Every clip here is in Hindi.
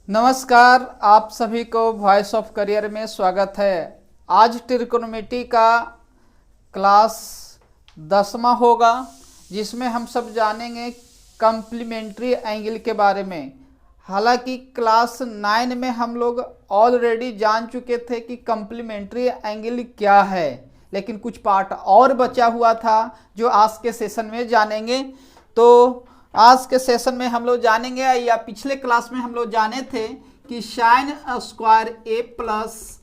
नमस्कार, आप सभी को वॉइस ऑफ करियर में स्वागत है। आज ट्रिकोनोमेट्री का क्लास 10वां होगा, जिसमें हम सब जानेंगे कम्प्लीमेंट्री एंगल के बारे में। हालांकि क्लास 9 में हम लोग ऑलरेडी जान चुके थे कि कम्प्लीमेंट्री एंगल क्या है, लेकिन कुछ पार्ट और बचा हुआ था जो आज के सेशन में जानेंगे। तो आज के सेशन में हम लोग जानेंगे, या पिछले क्लास में हम लोग जाने थे कि साइन स्क्वायर ए प्लस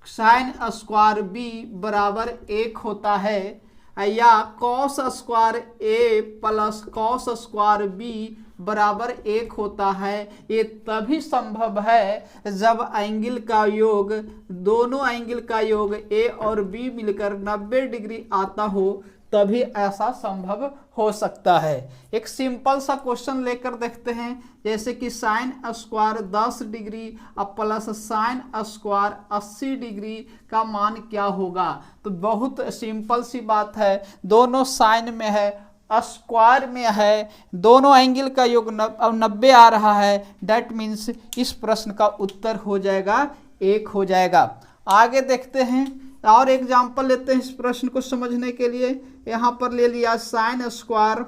साइन स्क्वायर बी बराबर 1 होता है, या कॉस स्क्वायर ए प्लस कॉस स्क्वायर बी बराबर 1 होता है। ये तभी संभव है जब एंगल का योग, दोनों एंगल का योग ए और बी मिलकर 90 डिग्री आता हो, तभी ऐसा संभव हो सकता है। एक सिंपल सा क्वेश्चन लेकर देखते हैं, जैसे कि साइन स्क्वायर 10 डिग्री अब प्लस साइन स्क्वायर 80 डिग्री का मान क्या होगा। तो बहुत सिंपल सी बात है, दोनों साइन में है, स्क्वायर में है, दोनों एंगल का योग 90 आ रहा है। डेट मीन्स इस प्रश्न का उत्तर हो जाएगा 1 हो जाएगा। आगे देखते हैं और एग्जाम्पल लेते हैं इस प्रश्न को समझने के लिए। यहाँ पर ले लिया sine square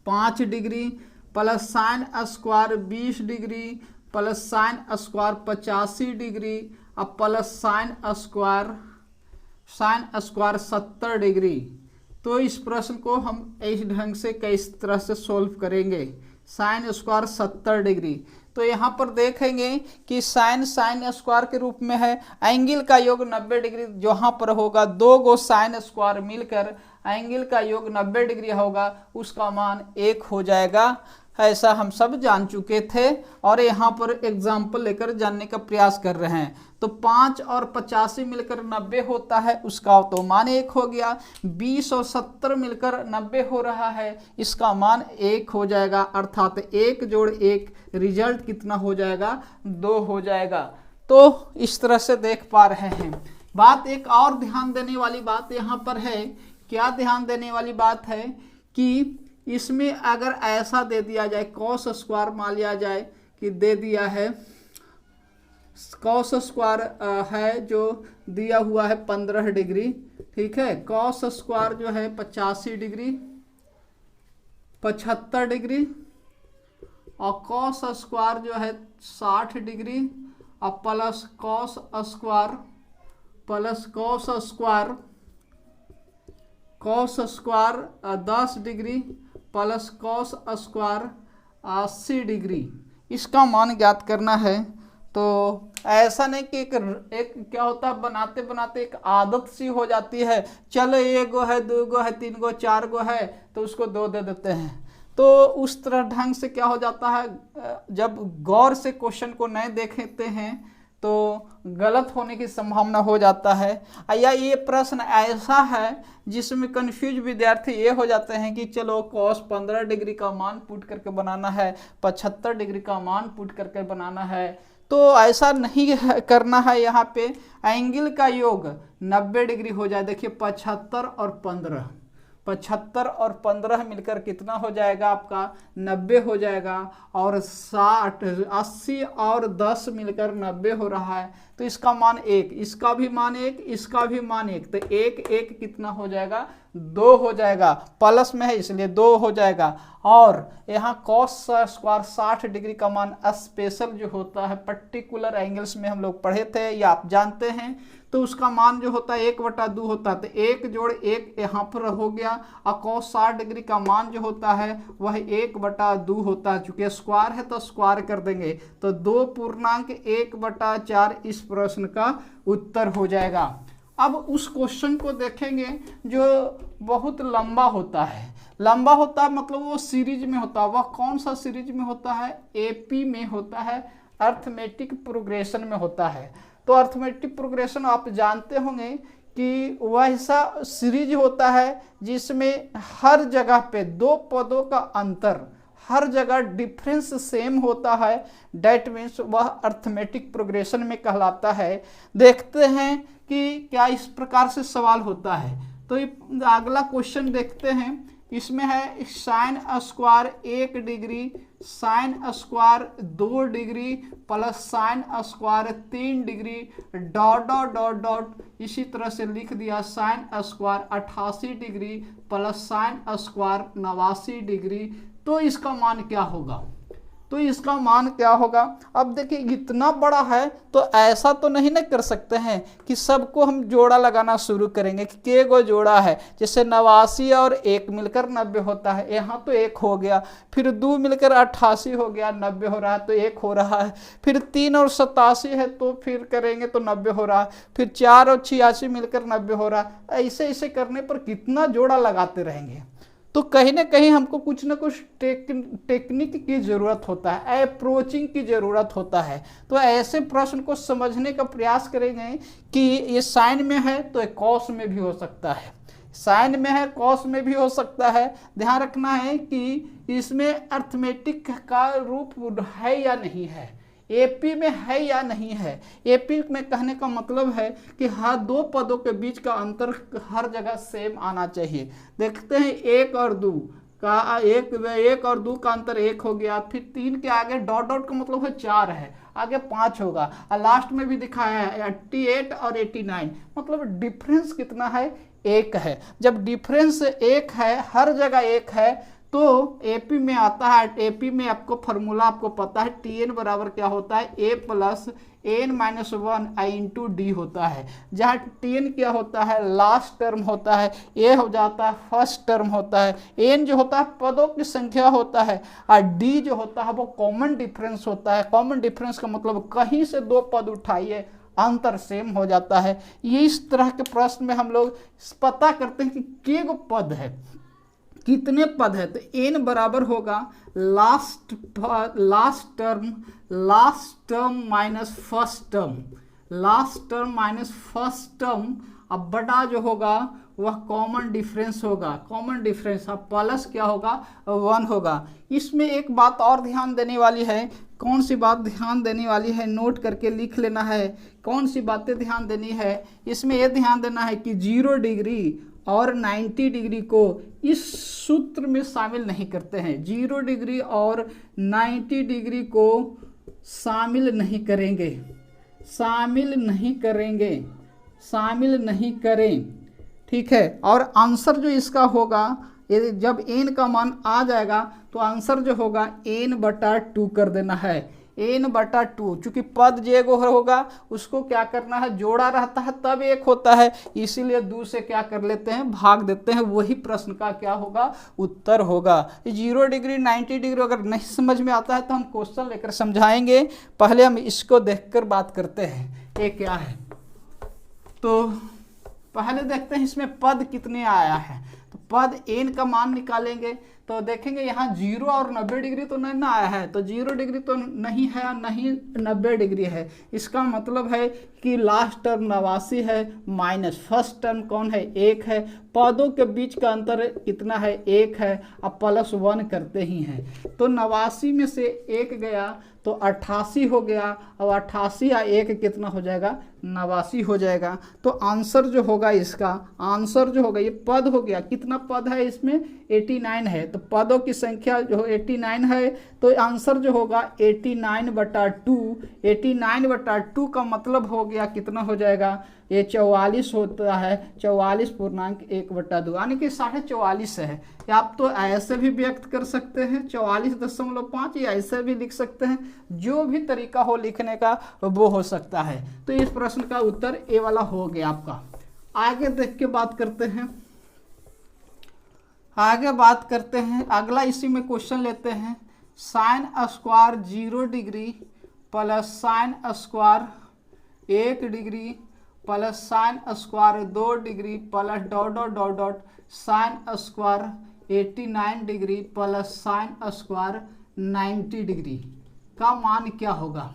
5 degree plus sine square 20 degree plus sine square 85 degree अब प्लस साइन स्क्वायर 70 डिग्री। तो इस प्रश्न को हम इस ढंग से किस तरह से सोल्व करेंगे। साइन स्क्वायर 70 डिग्री, तो यहाँ पर देखेंगे कि साइन स्क्वायर के रूप में है, एंगल का योग 90 डिग्री जहाँ पर होगा, 2 गो साइन स्क्वायर मिलकर एंगल का योग 90 डिग्री होगा, उसका मान 1 हो जाएगा। ऐसा हम सब जान चुके थे और यहाँ पर एग्जाम्पल लेकर जानने का प्रयास कर रहे हैं। तो 5 और 85 मिलकर 90 होता है, उसका तो मान 1 हो गया। 20 और 70 मिलकर 90 हो रहा है, इसका मान 1 हो जाएगा। अर्थात 1 जोड़ 1 रिजल्ट कितना हो जाएगा, 2 हो जाएगा। तो इस तरह से देख पा रहे हैं। बात एक और ध्यान देने वाली बात यहाँ पर है। क्या ध्यान देने वाली बात है कि इसमें अगर ऐसा दे दिया जाए, कॉस स्क्वायर मान लिया जाए कि दे दिया है, कॉस स्क्वायर है जो दिया हुआ है 15 डिग्री, ठीक है। कॉस स्क्वायर जो है 85 डिग्री 75 डिग्री और कॉस स्क्वायर जो है 60 डिग्री और plus cos square 10 degree plus cos square 80 degree. इसका मान ज्ञात करना है। तो ऐसा नहीं कि एक क्या होता है, बनाते बनाते एक आदत सी हो जाती है, चलो 1 गो है, 2 गो है, 3 गो 4 गो है, तो उसको 2 दे देते हैं। तो उस तरह ढंग से क्या हो जाता है, जब गौर से क्वेश्चन को नहीं देखते हैं तो गलत होने की संभावना हो जाता है। या ये प्रश्न ऐसा है जिसमें कंफ्यूज विद्यार्थी ये हो जाते हैं कि चलो कॉस 15 डिग्री का मान पुट करके बनाना है, 75 डिग्री का मान पुट करके बनाना है। तो ऐसा नहीं करना है। यहाँ पे एंगल का योग 90 डिग्री हो जाए। देखिए 75 और 15 मिलकर कितना हो जाएगा आपका, 90 हो जाएगा। और 60 80 और 10 मिलकर 90 हो रहा है, तो इसका मान 1, इसका भी मान 1, इसका भी मान 1, तो 1 कितना हो जाएगा, 2 हो जाएगा। प्लस में है इसलिए 2 हो जाएगा। और यहाँ कॉस स्क्वायर 60 डिग्री का मान स्पेशल जो होता है, पर्टिकुलर एंगल्स में हम लोग पढ़े थे या आप जानते हैं, तो उसका मान जो होता है 1/2 होता है। तो 1 जोड़ 1 यहाँ पर हो गया। और कॉस 60 डिग्री का मान जो होता है वह 1/2 होता है। चूंकि स्क्वायर है तो स्क्वायर कर देंगे, तो 2.1/4 इस प्रश्न का उत्तर हो जाएगा। अब उस क्वेश्चन को देखेंगे जो बहुत लंबा होता है। लंबा होता है मतलब वो सीरीज में होता है। वह कौन सा सीरीज में होता है, AP में होता है, अर्थमेटिक प्रोग्रेशन में होता है। तो अर्थमेटिक प्रोग्रेशन आप जानते होंगे कि वैसा सीरीज होता है जिसमें हर जगह पे 2 पदों का अंतर, हर जगह डिफरेंस सेम होता है। डेट मीन्स वह अर्थमेटिक प्रोग्रेशन में कहलाता है। देखते हैं कि क्या इस प्रकार से सवाल होता है। तो अगला क्वेश्चन देखते हैं इसमें है sine square 1 degree, sine square 2 degree plus sine square 3 degree dot dot dot dot, इसी तरह से लिख दिया sine square 88 degree plus sine square 89 degree. तो इसका मान क्या होगा? तो इसका मान क्या होगा? अब देखिए इतना बड़ा है तो ऐसा तो नहीं ना कर सकते हैं कि सबको हम जोड़ा लगाना शुरू करेंगे कि के गो जोड़ा है, जैसे 89 और 1 मिलकर 90 होता है, यहाँ तो 1 हो गया, फिर 2 मिलकर 88 हो गया, 90 हो रहा है तो 1 हो रहा है, फिर 3 और 87 है तो फिर करेंगे तो 90 हो रहा है, फिर 4 और 86 मिलकर 90 हो रहा है। ऐसे ऐसे करने पर कितना जोड़ा लगाते रहेंगे? तो कहीं ना कहीं हमको कुछ ना कुछ टेक्निक की ज़रूरत होता है, अप्रोचिंग की ज़रूरत होता है। तो ऐसे प्रश्न को समझने का प्रयास करेंगे कि ये साइन में है तो ये कॉस में भी हो सकता है, साइन में है कॉस में भी हो सकता है। ध्यान रखना है कि इसमें अर्थमेटिक का रूप है या नहीं है, एपी में है या नहीं है। एपी में कहने का मतलब है कि हर दो पदों के बीच का अंतर हर जगह सेम आना चाहिए। देखते हैं 1 और 2 का, 1 और 2 का अंतर 1 हो गया, फिर 3 के आगे डॉट डॉट का मतलब है 4 है, आगे 5 होगा, और लास्ट में भी दिखाया है 88 और 89, मतलब डिफरेंस कितना है? 1 है। जब डिफरेंस 1 है, हर जगह 1 है, तो एपी में आता है, एपी में आपको फॉर्मूला आपको पता है, टीएन बराबर क्या होता है? ए प्लस एन माइनस 1 आई इंटू डी होता है, जहाँ टीएन क्या होता है? लास्ट टर्म होता है, ए हो जाता है फर्स्ट टर्म होता है, एन जो होता है पदों की संख्या होता है, और डी जो होता है वो कॉमन डिफरेंस होता है। कॉमन डिफरेंस का मतलब कहीं से 2 पद उठाइए अंतर सेम हो जाता है। ये इस तरह के प्रश्न में हम लोग पता करते हैं कि के गो पद है, कितने पद है। तो n बराबर होगा last term minus first term, last term minus first term, अब बटा जो होगा वह कॉमन डिफरेंस होगा, कॉमन डिफरेंस, अब प्लस क्या होगा? 1 होगा। इसमें एक बात और ध्यान देने वाली है, कौन सी बात ध्यान देने वाली है? नोट करके लिख लेना है कौन सी बातें ध्यान देनी है। इसमें यह ध्यान देना है कि 0 डिग्री और 90 डिग्री को इस सूत्र में शामिल नहीं करते हैं, 0 डिग्री और 90 डिग्री को शामिल नहीं करेंगे, शामिल नहीं करेंगे, शामिल नहीं करें, ठीक है। और आंसर जो इसका होगा, जब n का मान आ जाएगा तो आंसर जो होगा n/2 कर देना है, n/2, चूंकि पद जेगो होगा उसको क्या करना है? जोड़ा रहता है तब 1 होता है, इसीलिए 2 से क्या कर लेते हैं? भाग देते हैं। वही प्रश्न का क्या होगा? उत्तर होगा। 0 डिग्री 90 डिग्री अगर नहीं समझ में आता है तो हम क्वेश्चन लेकर समझाएंगे, पहले हम इसको देखकर बात करते हैं ये क्या है। तो पहले देखते हैं इसमें पद कितने आया है। तो पद n का मान निकालेंगे तो देखेंगे यहाँ 0 और 90 डिग्री तो नहीं ना आया है, तो 0 डिग्री तो नहीं है, नहीं 90 डिग्री है। इसका मतलब है कि लास्ट टर्म 89 है, माइनस फर्स्ट टर्म कौन है? 1 है। पदों के बीच का अंतर कितना है? 1 है। अब प्लस 1 करते ही हैं, तो 89 में से 1 गया तो 88 हो गया, और 88 या 1 कितना हो जाएगा? 89 हो जाएगा। तो आंसर जो होगा इसका, आंसर जो होगा, ये पद हो गया, कितना पद है इसमें? 89 है। तो पदों की संख्या जो 89 है, तो आंसर जो होगा 89/2, 89/2 का मतलब हो गया कितना हो जाएगा? ये 44 होता है, 44.1/2, यानी कि 44.5 है। या आप तो ऐसे भी व्यक्त कर सकते हैं 44.5, या ऐसे भी लिख सकते हैं, जो भी तरीका हो लिखने का वो हो सकता है। तो इस प्रश्न का उत्तर ए वाला हो गया आपका। आगे देख के बात करते हैं, आगे बात करते हैं, अगला इसी में क्वेश्चन लेते हैं। Sine square 0 degree plus sine square 1 degree plus sine square 2 degree plus dot dot dot dot sine square 89 degree plus sine square 90 degree का मान क्या होगा?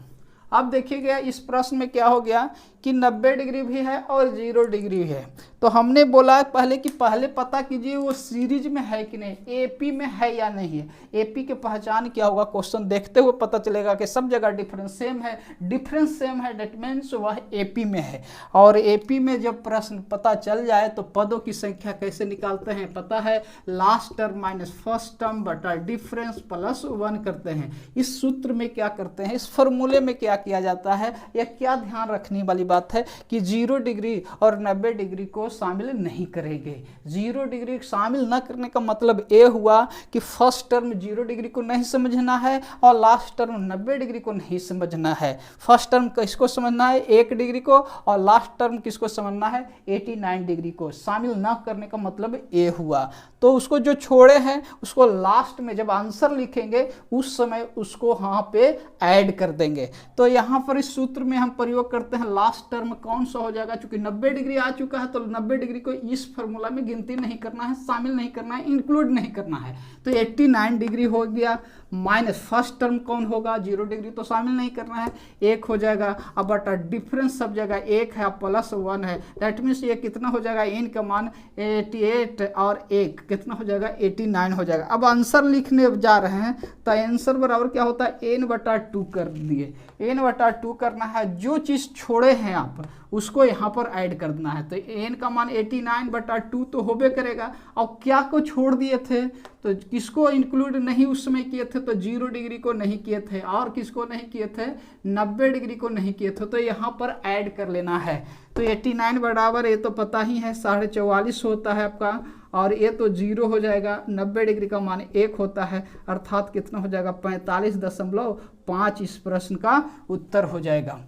अब देखिएगा इस प्रश्न में क्या हो गया कि 90 डिग्री भी है और 0 डिग्री भी है। तो हमने बोला पहले कि पहले पता कीजिए वो सीरीज में है कि नहीं, एपी में है या नहीं है। एपी के पहचान क्या होगा, क्वेश्चन देखते हुए पता चलेगा कि सब जगह डिफरेंस सेम है। डिफरेंस सेम है दैट मीन्स वह एपी में है। और एपी में जब प्रश्न पता चल जाए तो पदों की संख्या कैसे निकालते हैं पता है, last term minus first term बटा डिफरेंस प्लस 1 करते हैं। इस सूत्र में क्या करते हैं, इस फॉर्मूले में क्या किया जाता है, या क्या ध्यान रखने वाली बात है कि 0 डिग्री और 90 डिग्री को शामिल नहीं करेंगे। 0 डिग्री शामिल न करने का मतलब ये हुआ कि फर्स्ट टर्म 0 डिग्री को नहीं समझना है और लास्ट टर्म 90 डिग्री को नहीं समझना है। फर्स्ट टर्म किसको समझना है, 1 डिग्री को, और लास्ट टर्म किसको समझना है, 89 डिग्री को। शामिल न करने का मतलब ये हुआ। तो उसको जो छोड़े हैं उसको लास्ट में जब आंसर लिखेंगे उस समय उसको यहाँ पे ऐड कर देंगे। तो यहाँ पर इस सूत्र में हम प्रयोग करते हैं लास्ट टर्म कौन सा हो जाएगा, चूंकि 90 डिग्री आ चुका है तो 90 डिग्री को इस फॉर्मूला में गिनती नहीं करना है, शामिल नहीं करना है, इंक्लूड नहीं करना है। तो 89 डिग्री हो गया, माइनस फर्स्ट टर्म कौन होगा, 0 डिग्री तो शामिल नहीं करना है, 1 हो जाएगा। अब बटा डिफरेंस सब जगह 1 है प्लस 1 है, दैट मीन्स ये कितना हो जाएगा, n का मान 88 और 1 कितना हो जाएगा, 89 हो जाएगा। अब आंसर लिखने जा रहे हैं तो आंसर बराबर क्या होता है, n/2 कर दिए। n/2 करना है, जो चीज़ छोड़े हैं आप उसको यहाँ पर ऐड कर देना है। तो n का मान 89/2 तो होबे करेगा। और क्या को छोड़ दिए थे, तो किसको इंक्लूड नहीं उस समय किए थे, तो 0 डिग्री को नहीं किए थे, और किसको नहीं किए थे, 90 डिग्री को नहीं किए थे। तो यहाँ पर ऐड कर लेना है। तो 89 बराबर ये तो पता ही है 44.5 होता है आपका, और ये तो 0 हो जाएगा। 90 डिग्री का मान 1 होता है, अर्थात कितना हो जाएगा, 45.5 इस प्रश्न का उत्तर हो जाएगा।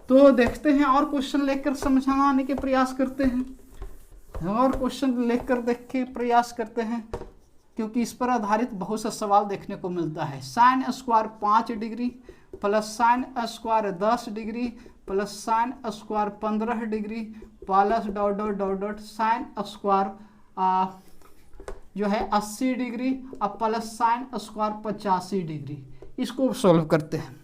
तो देखते हैं और क्वेश्चन लेकर समझाने के प्रयास करते हैं, और क्वेश्चन लेकर देख के प्रयास करते हैं, क्योंकि इस पर आधारित बहुत सा सवाल देखने को मिलता है। Sine square 5 degree plus sine square 10 degree plus sine square 15 degree plus dot dot dot dot sine square जो है 80 डिग्री और प्लस साइन स्क्वायर 85 डिग्री। इसको सॉल्व करते हैं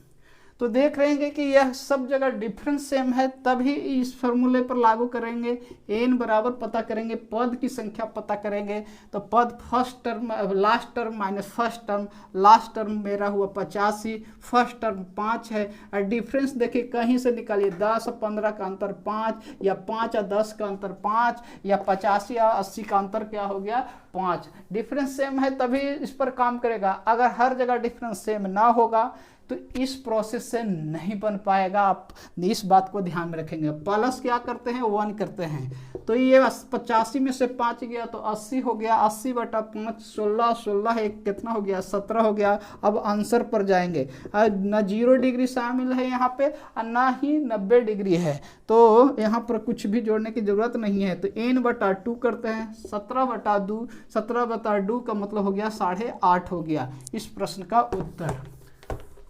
तो देख रहे हैं कि यह सब जगह डिफरेंस सेम है, तभी इस फॉर्मूले पर लागू करेंगे। n बराबर पता करेंगे, पद की संख्या पता करेंगे। तो पद first term last term minus first term, last term मेरा हुआ 85, फर्स्ट टर्म 5 है। और डिफरेंस देखिए कहीं से निकालिए, 10 और 15 का अंतर 5, या 5 और 10 का अंतर 5, या 85 और 80 का अंतर क्या हो गया, 5। डिफरेंस सेम है तभी इस पर काम करेगा। अगर हर जगह डिफरेंस सेम ना होगा तो इस प्रोसेस से नहीं बन पाएगा। आप इस बात को ध्यान में रखेंगे। प्लस क्या करते हैं, 1 करते हैं। तो ये 85 में से 5 गया तो 80 हो गया, 80/5 16, 16 एक कितना हो गया, 17 हो गया। अब आंसर पर जाएंगे, न 0 डिग्री शामिल है यहाँ पे और ना ही 90 डिग्री है, तो यहाँ पर कुछ भी जोड़ने की जरूरत नहीं है। तो n/2 करते हैं, 17/2, 17/2 का मतलब हो गया 8.5 हो गया इस प्रश्न का उत्तर।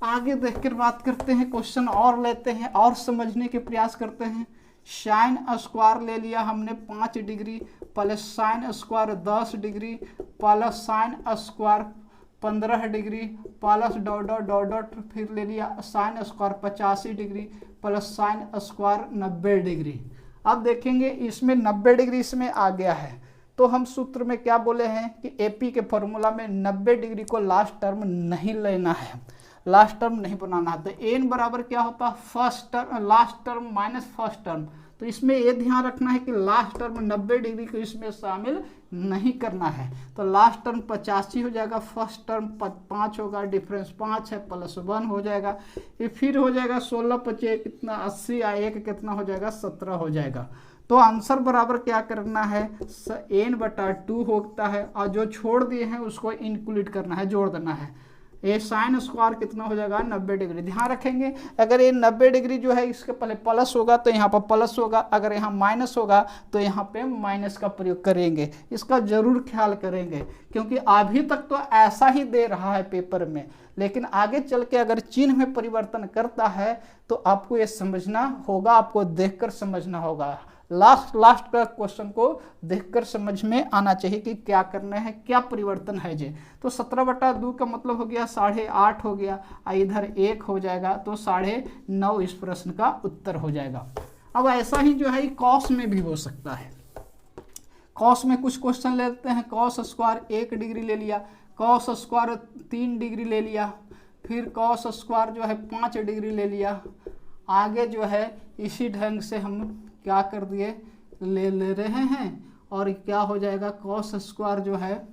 आगे देखकर बात करते हैं, क्वेश्चन और लेते हैं और समझने के प्रयास करते हैं। साइन स्क्वायर ले लिया हमने 5 degree plus sine square 10 degree plus sine square 15 degree plus dot dot dot dot फिर ले लिया sine square 85 degree plus sine square 90 degree. अब देखेंगे इसमें 90 डिग्री इसमें आ गया है, तो हम सूत्र में क्या बोले हैं कि एपी के फॉर्मूला में 90 डिग्री को लास्ट टर्म नहीं लेना है, लास्ट टर्म नहीं बनाना है। तो n बराबर क्या होता है, first term last term minus first term. तो इसमें ये ध्यान रखना है कि लास्ट टर्म 90 डिग्री को इसमें शामिल नहीं करना है। तो लास्ट टर्म 85 हो जाएगा, फर्स्ट टर्म 5 होगा, डिफरेंस 5 है, प्लस 1 हो जाएगा। ये फिर हो जाएगा 16×5 कितना 80 या 1 कितना हो जाएगा 17 हो जाएगा। तो आंसर बराबर क्या करना है, n/2 होता है, और जो छोड़ दिए हैं उसको इंक्लूड करना है, जोड़ देना है। ये साइन स्क्वायर कितना हो जाएगा 90 डिग्री। ध्यान रखेंगे अगर ये 90 डिग्री जो है इसके पहले प्लस होगा तो यहाँ पर प्लस होगा, अगर यहाँ माइनस होगा तो यहाँ पे माइनस का प्रयोग करेंगे। इसका जरूर ख्याल करेंगे, क्योंकि अभी तक तो ऐसा ही दे रहा है पेपर में, लेकिन आगे चल के अगर चिन्ह में परिवर्तन करता है तो आपको ये समझना होगा, आपको देखकर समझना होगा। लास्ट का क्वेश्चन को देखकर समझ में आना चाहिए कि क्या करना है, क्या परिवर्तन है जे। तो 17/2 का मतलब हो गया 8.5 हो गया, इधर 1 हो जाएगा तो 9.5 इस प्रश्न का उत्तर हो जाएगा। अब ऐसा ही जो है कॉस में भी हो सकता है। कॉस में कुछ क्वेश्चन लेते हैं। कॉस स्क्वायर 1 डिग्री ले लिया, कॉस स्क्वायर 3 डिग्री ले लिया, फिर कॉस स्क्वायर जो है 5 डिग्री ले लिया। आगे जो है इसी ढंग से हम क्या कर दिए, ले रहे हैं और क्या हो जाएगा, कॉस स्क्वायर जो है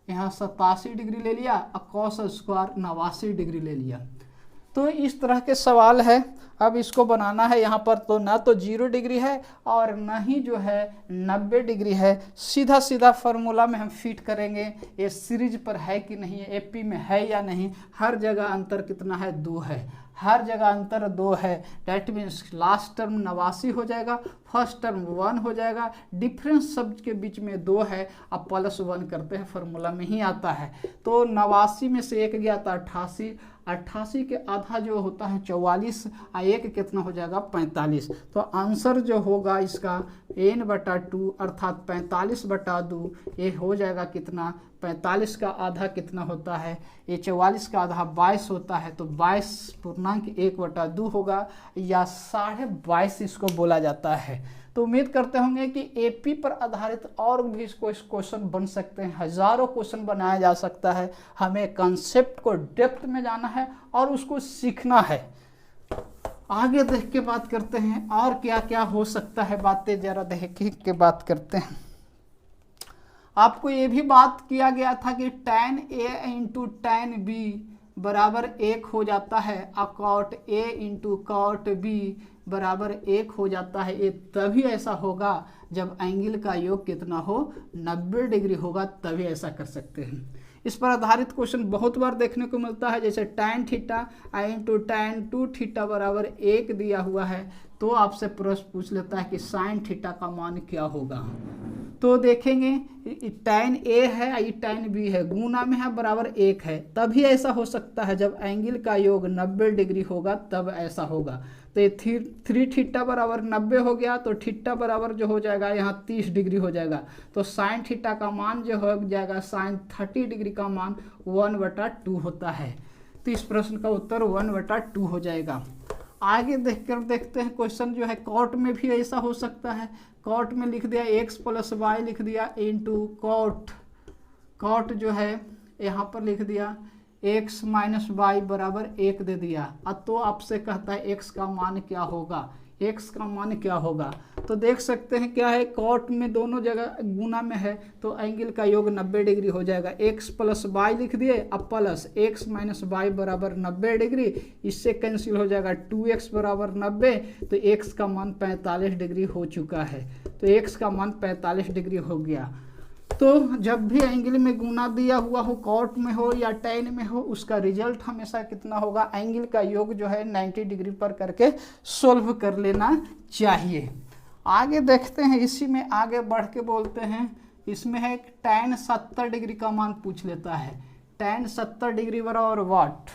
यहाँ 87 डिग्री ले लिया और कॉस स्क्वायर 89 डिग्री ले लिया। तो इस तरह के सवाल है। अब इसको बनाना है यहाँ पर, तो ना तो 0 डिग्री है और ना ही जो है 90 डिग्री है। सीधा सीधा फार्मूला में हम फिट करेंगे, ये सीरीज पर है कि नहीं, एपी में है या नहीं। हर जगह अंतर कितना है, 2 है, हर जगह अंतर 2 है। डैट मीन्स लास्ट टर्म 89 हो जाएगा, फर्स्ट टर्म 1 हो जाएगा, डिफरेंस सब के बीच में 2 है। अब +1 करते हैं, फार्मूला में ही आता है। तो 89 में से 1 गया था 88, 88 के आधा जो होता है 44, 1 कितना हो जाएगा 45। तो आंसर जो होगा इसका n/2 अर्थात 45/2, ये हो जाएगा कितना, 45 का आधा कितना होता है, ये 44 का आधा 22 होता है, तो 22.1/2 होगा या 22.5 इसको बोला जाता है। तो उम्मीद करते होंगे कि एपी पर आधारित और भी कोई क्वेश्चन बन सकते हैं, हजारों क्वेश्चन बनाया जा सकता है। हमें कंसेप्ट को डेप्थ में जाना है और उसको सीखना है। आगे देख के बात करते हैं और क्या क्या हो सकता है, बातें जरा देख के बात करते हैं। आपको ये भी बात किया गया था कि tan A × tan B बराबर 1 हो जाता है और cot A × cot B बराबर 1 हो जाता है। ये तभी ऐसा होगा जब एंगल का योग कितना हो, 90 डिग्री होगा, तभी ऐसा कर सकते हैं। इस पर आधारित क्वेश्चन बहुत बार देखने को मिलता है, जैसे tan θ × tan 2θ बराबर 1 दिया हुआ है, तो आपसे प्रश्न पूछ लेता है कि sin θ का मान क्या होगा। तो देखेंगे tan A है, tan B है, गुना में है, बराबर 1 है, तभी ऐसा हो सकता है जब एंगल का योग 90 डिग्री होगा, तब ऐसा होगा। तो ये 3θ बराबर 90 हो गया, तो θ बराबर जो हो जाएगा यहाँ 30 डिग्री हो जाएगा। तो sin θ का मान जो हो जाएगा, sin 30 डिग्री का मान 1/2 होता है। तो इस प्रश्न का उत्तर 1/2 हो जाएगा। आगे देखते हैं क्वेश्चन जो है कॉट में भी ऐसा हो सकता है। कॉट में लिख दिया x + y लिख दिया इंटू कॉट जो है यहाँ पर लिख दिया x - y बराबर 1 दे दिया। अब तो आपसे कहता है x का मान क्या होगा, x का मान क्या होगा। तो देख सकते हैं क्या है, कॉट में दोनों जगह गुना में है, तो एंगल का योग 90 डिग्री हो जाएगा। x + y लिख दिए, अब प्लस x - y बराबर 90 डिग्री, इससे कैंसिल हो जाएगा 2x बराबर 90, तो x का मान 45 डिग्री हो चुका है। तो x का मान 45 डिग्री हो गया। तो जब भी एंगल में गुना दिया हुआ हो, कॉट में हो या tan में हो, उसका रिजल्ट हमेशा कितना होगा, एंगल का योग जो है 90 डिग्री पर करके सोल्व कर लेना चाहिए। आगे देखते हैं, इसी में आगे बढ़ के बोलते हैं, इसमें है tan 70 डिग्री का मान पूछ लेता है। tan 70 डिग्री बराबर वाट,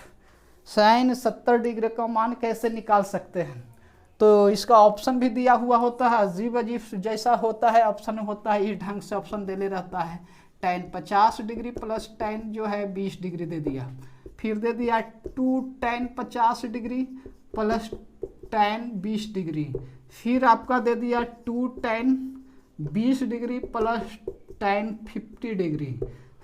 sin 70 डिग्री का मान कैसे निकाल सकते हैं। तो इसका ऑप्शन भी दिया हुआ होता है, अजीब अजीब जैसा होता है ऑप्शन होता है, इस ढंग से ऑप्शन दे ले रहता है। tan 50 डिग्री प्लस tan जो है 20 डिग्री दे दिया, फिर दे दिया 2 tan 50 degree plus tan 20 degree, फिर आपका दे दिया 2 tan 20 degree plus tan 50 degree,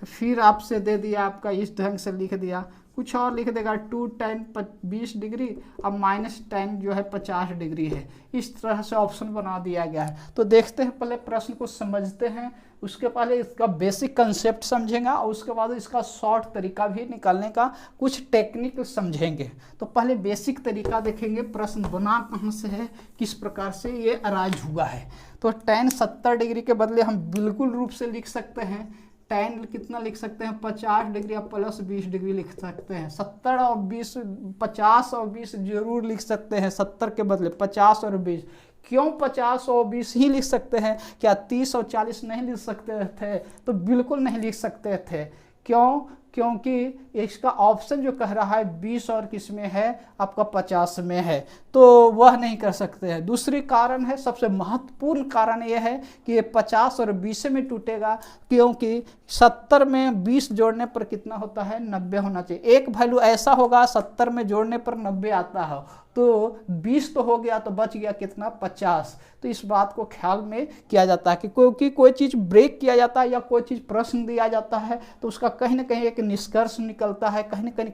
फिर आपसे दे दिया आपका इस ढंग से लिख दिया, कुछ और लिख देगा 2 tan 20 डिग्री अब माइनस tan जो है 50 डिग्री है। इस तरह से ऑप्शन बना दिया गया है। तो देखते हैं, पहले प्रश्न को समझते हैं, उसके पहले इसका बेसिक कंसेप्ट समझेंगे और उसके बाद इसका शॉर्ट तरीका भी निकालने का कुछ टेक्निक समझेंगे। तो पहले बेसिक तरीका देखेंगे, प्रश्न बना कहाँ से है, किस प्रकार से ये अराइज हुआ है। तो tan 70 डिग्री के बदले हम बिल्कुल रूप से लिख सकते हैं, tan कितना लिख सकते हैं 50 डिग्री और प्लस 20 डिग्री लिख सकते हैं। 70 और 20, 50 और 20 जरूर लिख सकते हैं, 70 के बदले 50 और 20। क्यों 50 और 20 ही लिख सकते हैं, क्या 30 और 40 नहीं लिख सकते थे? तो बिल्कुल नहीं लिख सकते थे। क्यों? क्योंकि इसका ऑप्शन जो कह रहा है 20 और किस में है, आपका 50 में है, तो वह नहीं कर सकते हैं। दूसरी कारण है, सबसे महत्वपूर्ण कारण यह है कि ये 50 और 20 में टूटेगा, क्योंकि 70 में 20 जोड़ने पर कितना होता है, 90 होना चाहिए। एक वैल्यू ऐसा होगा 70 में जोड़ने पर 90 आता है, तो 20 तो हो गया, तो बच गया कितना, 50। तो इस बात को ख्याल में किया जाता है कि कोई चीज़ ब्रेक किया जाता है या कोई चीज़ प्रश्न दिया जाता है तो उसका कहीं ना कहीं एक निष्कर्ष निकलता है, कहीं ना कहीं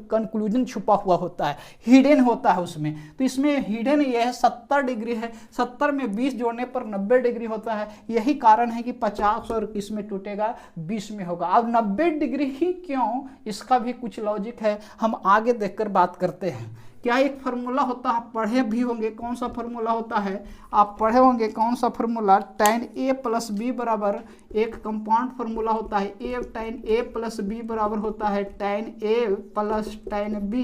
कंक्लूजन छुपा हुआ होता है, हिडन होता है उसमें। तो इसमें हिडन ये है, 70 डिग्री है, 70 में 20 जोड़ने पर 90 डिग्री होता है। यही कारण है कि 50 और किस में टूटेगा, 20 में होगा। अब 90 डिग्री ही क्यों, इसका भी कुछ लॉजिक है, हम आगे देखकर बात करते हैं। क्या एक फार्मूला होता है, पढ़े भी होंगे, कौन सा फार्मूला होता है, आप पढ़े होंगे कौन सा formula, tan a plus B बराबर, एक कंपाउंड फार्मूला होता है, tan a प्लस बी बराबर होता है tan a plus tan b,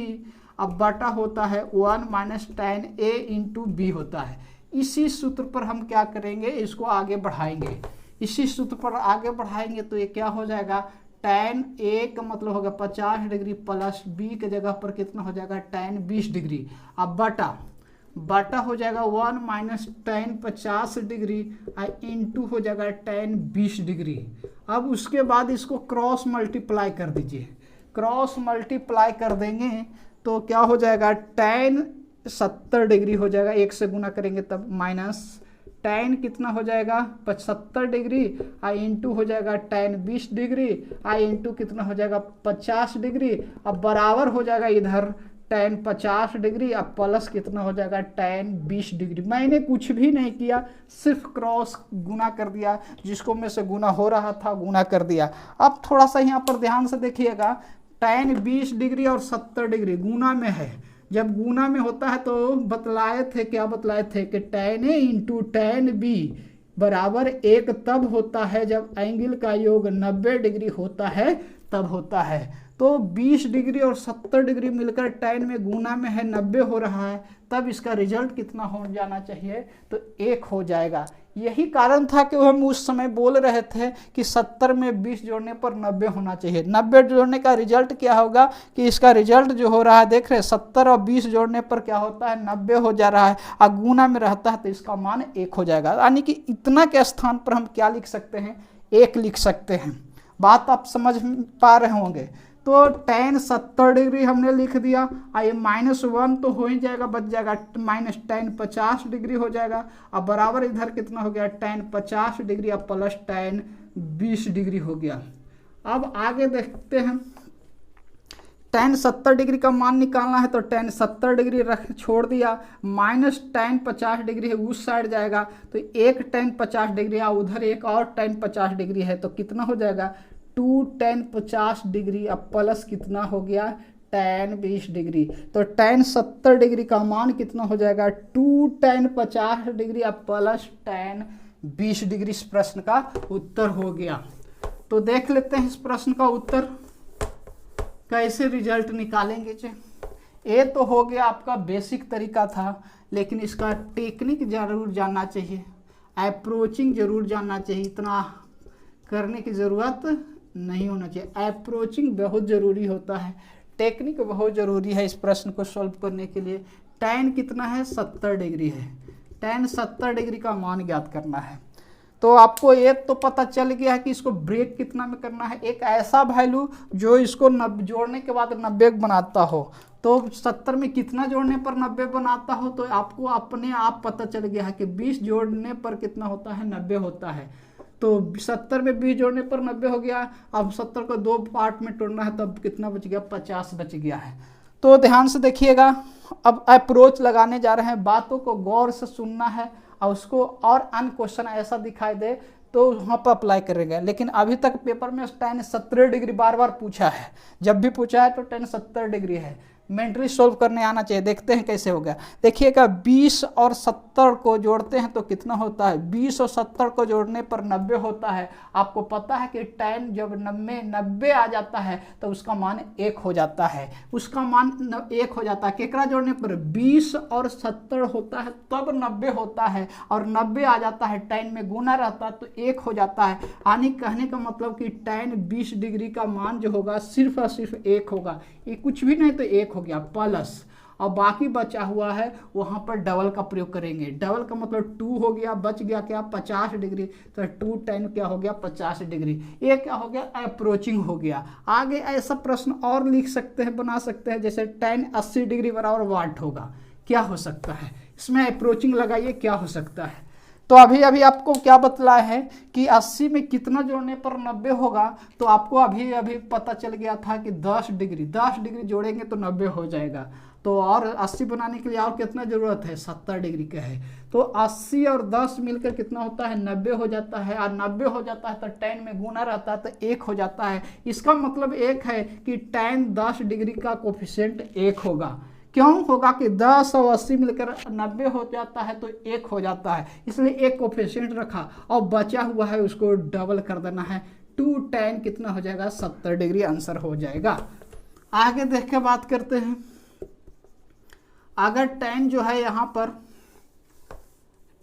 अब बटा होता है 1 minus tan a into B होता है। इसी सूत्र पर हम क्या करेंगे, इसको आगे बढ़ाएंगे, इसी सूत्र पर आगे बढ़ाएंगे तो ये क्या हो जाएगा, tan a का मतलब होगा 50 डिग्री प्लस b के जगह पर कितना हो जाएगा, tan 20 डिग्री। अब बटा हो जाएगा 1 माइनस tan 50 डिग्री इंटू हो जाएगा tan 20 डिग्री। अब उसके बाद इसको क्रॉस मल्टीप्लाई कर दीजिए, क्रॉस मल्टीप्लाई कर देंगे तो क्या हो जाएगा, tan 70 डिग्री हो जाएगा, 1 से गुना करेंगे तब, माइनस tan कितना हो जाएगा 75 डिग्री इंटू हो जाएगा tan 20 डिग्री इंटू कितना हो जाएगा 50 डिग्री। अब बराबर हो जाएगा इधर tan 50 डिग्री, अब प्लस कितना हो जाएगा tan 20 डिग्री। मैंने कुछ भी नहीं किया, सिर्फ क्रॉस गुना कर दिया, जिसको में से गुना हो रहा था गुना कर दिया। अब थोड़ा सा यहाँ पर ध्यान से देखिएगा, tan 20 डिग्री और 70 डिग्री गुना में है, जब गुना में होता है तो बतलाए थे, क्या बतलाए थे कि tan a into tan b बराबर 1 तब होता है जब एंगल का योग 90 डिग्री होता है, तब होता है। तो 20 डिग्री और 70 डिग्री मिलकर tan में गुना में है 90 हो रहा है, तब इसका रिजल्ट कितना हो जाना चाहिए, तो 1 हो जाएगा। यही कारण था कि हम उस समय बोल रहे थे कि 70 में 20 जोड़ने पर 90 होना चाहिए। 90 जोड़ने का रिजल्ट क्या होगा कि इसका रिजल्ट जो हो रहा है, देख रहे हैं 70 और 20 जोड़ने पर क्या होता है, 90 हो जा रहा है, और गुना में रहता है तो इसका मान 1 हो जाएगा। यानी कि इतना के स्थान पर हम क्या लिख सकते हैं, 1 लिख सकते हैं। बात आप समझ पा रहे होंगे। तो tan 70 डिग्री हमने लिख दिया, ये -1 तो हो ही जाएगा, बच जाएगा माइनस tan 50 डिग्री हो जाएगा। अब बराबर इधर कितना हो गया, tan 50 डिग्री अब प्लस tan 20 डिग्री हो गया। अब आगे देखते हैं, tan 70 डिग्री का मान निकालना है तो tan 70 डिग्री रख छोड़ दिया, माइनस tan 50 डिग्री है उस साइड जाएगा, तो एक tan 50 डिग्री है, उधर एक और tan 50 डिग्री है, तो कितना हो जाएगा 2 tan 50 डिग्री, अब प्लस कितना हो गया tan 20 डिग्री। तो tan 70 डिग्री का मान कितना हो जाएगा 2 tan 50 डिग्री अब प्लस tan 20 डिग्री। इस प्रश्न का उत्तर हो गया। तो देख लेते हैं इस प्रश्न का उत्तर कैसे रिजल्ट निकालेंगे। ये तो हो गया आपका बेसिक तरीका था, लेकिन इसका टेक्निक जरूर जानना चाहिए, अप्रोचिंग जरूर जानना चाहिए, इतना करने की ज़रूरत नहीं होना चाहिए। अप्रोचिंग बहुत ज़रूरी होता है, टेक्निक बहुत ज़रूरी है इस प्रश्न को सॉल्व करने के लिए। tan कितना है 70 डिग्री है, tan 70 डिग्री का मान ज्ञात करना है। तो आपको एक तो पता चल गया है कि इसको ब्रेक कितना में करना है, एक ऐसा वैल्यू जो इसको जोड़ने के बाद 90 बनाता हो। तो 70 में कितना जोड़ने पर 90 बनाता हो, तो आपको अपने आप पता चल गया है कि 20 जोड़ने पर कितना होता है, 90 होता है। तो 70 में 20 जोड़ने पर 90 हो गया। अब 70 को 2 पार्ट में तोड़ना है, तब कितना बच गया, 50 बच गया है। तो ध्यान से देखिएगा, अब अप्रोच लगाने जा रहे हैं, बातों को गौर से सुनना है और उसको और अन्य क्वेश्चन ऐसा दिखाई दे तो वहाँ पर अप्लाई करेंगे। लेकिन अभी तक पेपर में tan 70 डिग्री बार बार पूछा है, जब भी पूछा है तो tan 70 डिग्री है। मेंटली सोल्व करने आना चाहिए। देखते हैं कैसे हो गया। देखिएगा 20 और 70 को जोड़ते हैं तो कितना होता है, 20 और 70 को जोड़ने पर 90 होता है। आपको पता है कि tan जब 90 आ जाता है तो उसका मान 1 हो जाता है, उसका मान 1 हो जाता है। केकरा जोड़ने पर 20 और 70 होता है तब 90 होता है, और 90 आ जाता है tan में गुना रहता है तो 1 हो जाता है। यानी कहने का मतलब कि tan 20 डिग्री का मान जो होगा सिर्फ और सिर्फ 1 होगा, ये कुछ भी नहीं तो 1 हो गया प्लस, और बाकी बचा हुआ है वहाँ पर डबल का प्रयोग करेंगे। डबल का मतलब 2 हो गया, बच गया क्या 50 डिग्री, तो 2 tan क्या हो गया 50 डिग्री। ये क्या हो गया अप्रोचिंग हो गया। आगे ऐसा प्रश्न और लिख सकते हैं, बना सकते हैं, जैसे tan 80 डिग्री बराबर वाट होगा, क्या हो सकता है, इसमें अप्रोचिंग लगाइए क्या हो सकता है। तो अभी अभी आपको क्या बतलाया है कि 80 में कितना जोड़ने पर 90 होगा, तो आपको अभी अभी पता चल गया था कि 10 डिग्री जोड़ेंगे तो 90 हो जाएगा। तो और 80 बनाने के लिए और कितना जरूरत है, 70 डिग्री का है। तो 80 और 10 मिलकर कितना होता है 90 हो जाता है, और 90 हो जाता है तो tan में गुना रहता है तो 1 हो जाता है। इसका मतलब एक है कि tan 10 डिग्री का कोफिशिएंट 1 होगा। क्यों होगा कि 10 और 80 मिलकर 90 हो जाता है तो 1 हो जाता है, इसलिए एक कोफिशिएंट रखा और बचा हुआ है उसको डबल कर देना है। 2 tan कितना हो जाएगा 70 डिग्री आंसर हो जाएगा। आगे देख के बात करते हैं। अगर tan जो है यहाँ पर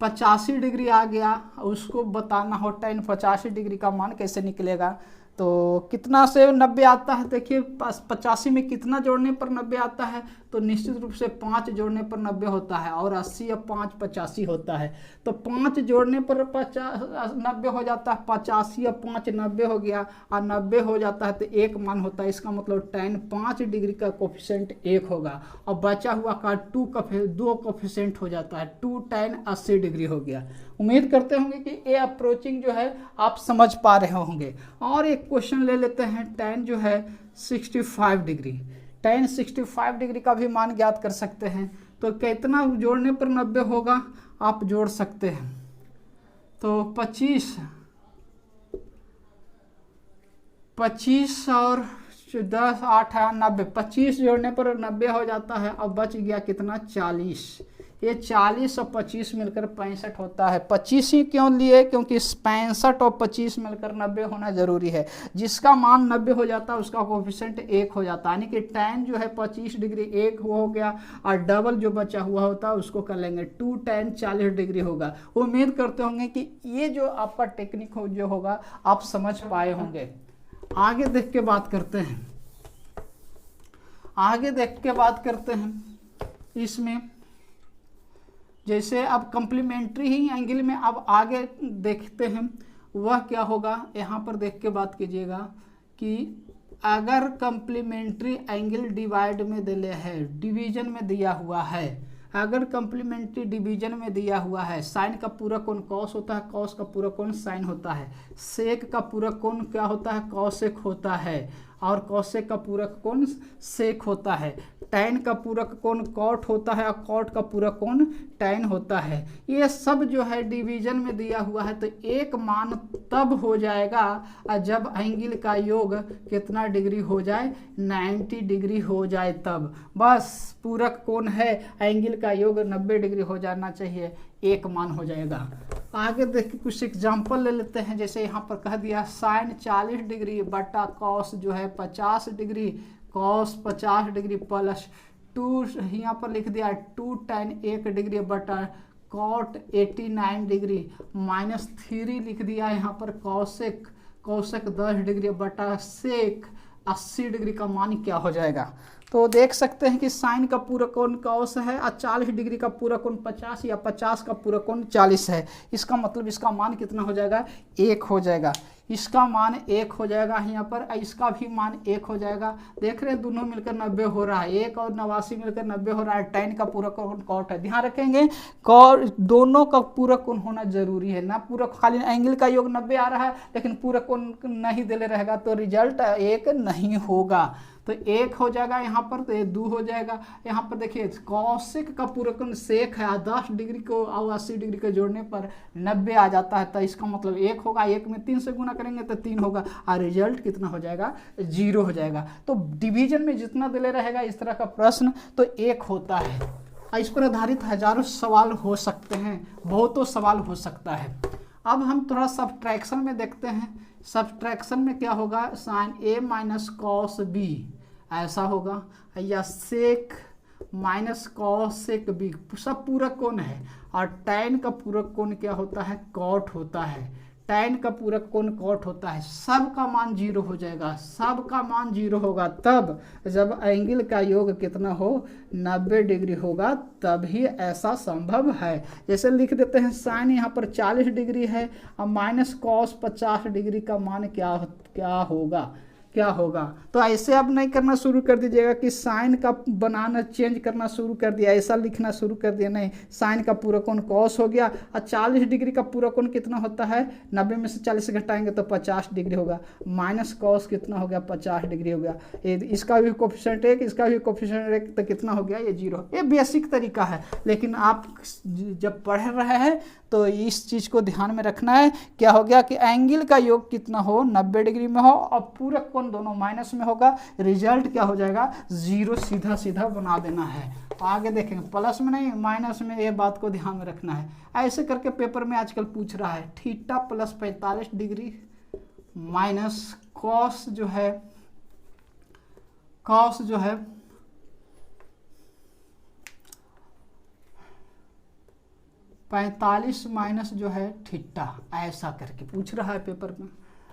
85 डिग्री आ गया, उसको बताना हो tan 85 डिग्री का मान कैसे निकलेगा, तो कितना से 90 आता है। देखिए 85 में कितना जोड़ने पर 90 आता है, तो निश्चित रूप से 5 जोड़ने पर 90 होता है, और 80 या 5 85 होता है, तो 5 जोड़ने पर 90 हो जाता है। 85 या 5 90 हो गया, और 90 हो जाता है तो 1 मान होता है। इसका मतलब tan 5 डिग्री का कोफिशिएंट 1 होगा, और बचा हुआ का 2 कोफिशिएंट हो जाता है। 2 tan 80 डिग्री हो गया। उम्मीद करते होंगे कि ये अप्रोचिंग जो है आप समझ पा रहे होंगे। और एक क्वेश्चन ले लेते हैं, tan जो है 65 डिग्री, tan 65 डिग्री का भी मान ज्ञात कर सकते हैं। तो कितना जोड़ने पर 90 होगा आप जोड़ सकते हैं, तो 25 और 10 8 90, 25 जोड़ने पर 90 हो जाता है। अब बच गया कितना 40, ये 40 और 25 मिलकर 65 होता है। 25 ही क्यों लिए, क्योंकि 65 और 25 मिलकर 90 होना जरूरी है। जिसका मान 90 हो जाता है उसका कोफिशिएंट 1 हो जाता है, यानी कि tan जो है 25 डिग्री 1 हो गया, और डबल जो बचा हुआ होता है उसको कर लेंगे 2 tan 40 डिग्री होगा। उम्मीद करते होंगे कि ये जो आपका टेक्निक हो जो होगा आप समझ पाए होंगे। आगे देख के बात करते हैं, इसमें जैसे अब कम्प्लीमेंट्री ही एंगल में अब आगे देखते हैं वह क्या होगा। यहाँ पर देख के बात कीजिएगा कि अगर कम्प्लीमेंट्री एंगल डिवाइड में दिले है, डिवीजन में दिया हुआ है, अगर कम्प्लीमेंट्री डिवीजन में दिया हुआ है, साइन का पूरा कोण कॉस होता है, कॉस का पूरा कोण साइन होता है, सेक का पूरा कोण क्या होता है कॉसेक होता है, और कॉसेक का पूरक कोण सेक होता है, tan का पूरक कोण कॉट होता है, और कॉट का पूरक कोण tan होता है। ये सब जो है डिवीजन में दिया हुआ है, तो एक मान तब हो जाएगा जब एंगल का योग कितना डिग्री हो जाए 90 डिग्री हो जाए, तब बस पूरक कोण है, एंगल का योग 90 डिग्री हो जाना चाहिए, एक मान हो जाएगा। आगे देखिए कुछ एग्जाम्पल ले लेते हैं। जैसे यहाँ पर कह दिया साइन 40 डिग्री बटा कॉस जो है 50 डिग्री, कॉस 50 डिग्री प्लस 2 यहाँ पर लिख दिया 2 tan 1 डिग्री बटा कॉट 89 डिग्री माइनस 3 लिख दिया यहाँ पर कॉसेक 10 डिग्री बटा सेक 80 डिग्री का मान क्या हो जाएगा। तो देख सकते हैं कि साइन का पूरा कोण कॉस है, और 40 डिग्री का पूरा कोण 50 या 50 का पूरा कोण 40 है। इसका मतलब इसका मान कितना हो जाएगा 1 हो जाएगा, इसका मान 1 हो जाएगा यहाँ पर, इसका भी मान 1 हो जाएगा। देख रहे हैं दोनों मिलकर 90 हो रहा है, 1 और 89 मिलकर 90 हो रहा है। tan का पूरा कोण कॉट है, ध्यान रखेंगे दोनों का पूरा कोण होना जरूरी है ना, पूरा खाली एंगल का योग 90 आ रहा है लेकिन पूरा कोण नहीं दिले रहेगा तो रिजल्ट 1 नहीं होगा। तो 1 हो जाएगा यहाँ पर, तो ये 2 हो जाएगा। यहाँ पर देखिए कॉसेक का पूरा कोण सेक है, 10 डिग्री को और 80 डिग्री को जोड़ने पर 90 आ जाता है, तो इसका मतलब 1 होगा। 1 में 3 से गुना करेंगे तो 3 होगा और रिजल्ट कितना हो जाएगा 0 हो जाएगा। तो डिवीजन में जितना दिले रहेगा इस तरह का प्रश्न तो 1 होता है। इस पर आधारित हजारों सवाल हो सकते हैं, बहुतों सवाल हो सकता है। अब हम थोड़ा सब्ट्रैक्शन में देखते हैं। सब्ट्रैक्शन में क्या होगा, sine A minus cos B ऐसा होगा, या sec minus cos sec B, सब पूरक कोण है। और टैन का पूरक कोण क्या होता है, कॉट होता है। टैन का पूरक कोण कॉट होता है। सब का मान 0 हो जाएगा, सब का मान 0 होगा तब जब एंगल का योग कितना हो 90 डिग्री होगा, तभी ऐसा संभव है। जैसे लिख देते हैं साइन यहाँ पर 40 डिग्री है और माइनस कॉस 50 डिग्री का मान क्या होगा। तो ऐसे आप नहीं करना शुरू कर दीजिएगा कि साइन का बनाना चेंज करना शुरू कर दिया, ऐसा लिखना शुरू कर दिया, नहीं। साइन का पूरा कोण कॉस हो गया और 40 डिग्री का पूरा कोण कितना होता है, 90 में से 40 घटाएंगे तो 50 डिग्री होगा। माइनस कॉस कितना हो गया, 50 डिग्री हो गया। इसका भी कोफिशिएंट 1, इसका भी कोफिशिएंट 1, तो कितना हो गया, ये 0। ये बेसिक तरीका है, लेकिन आप जब पढ़ रहे हैं तो इस चीज़ को ध्यान में रखना है। क्या हो गया कि एंगल का योग कितना हो 90 डिग्री में हो और पूरक कोण दोनों माइनस में होगा, रिजल्ट क्या हो जाएगा 0, सीधा सीधा बना देना है। आगे देखेंगे प्लस में नहीं माइनस में, ये बात को ध्यान में रखना है। ऐसे करके पेपर में आजकल पूछ रहा है theta plus 45 degree minus cos जो है 45 माइनस जो है थीटा, ऐसा करके पूछ रहा है पेपर में।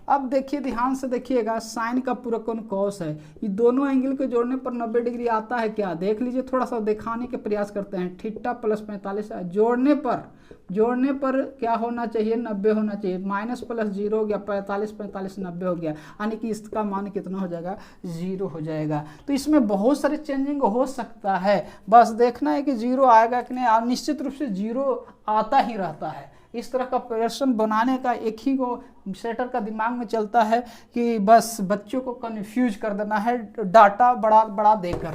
अब देखिए ध्यान से देखिएगा, साइन का पूरक कोण कॉस है, ये दोनों एंगल को जोड़ने पर 90 डिग्री आता है क्या, देख लीजिए, थोड़ा सा दिखाने के प्रयास करते हैं। थीटा प्लस 45 जोड़ने पर क्या होना चाहिए, 90 होना चाहिए। माइनस प्लस 0 हो गया, 45 90 हो गया, यानी कि इसका मान कितना हो जाएगा 0 हो जाएगा। तो इसमें बहुत सारे चेंजिंग हो सकता है, बस देखना है कि 0 आएगा कि नहीं। और निश्चित रूप से 0 आता ही रहता है। इस तरह का प्रश्न बनाने का एक ही को सेटर का दिमाग में चलता है कि बस बच्चों को कन्फ्यूज कर देना है डाटा बड़ा बड़ा देकर।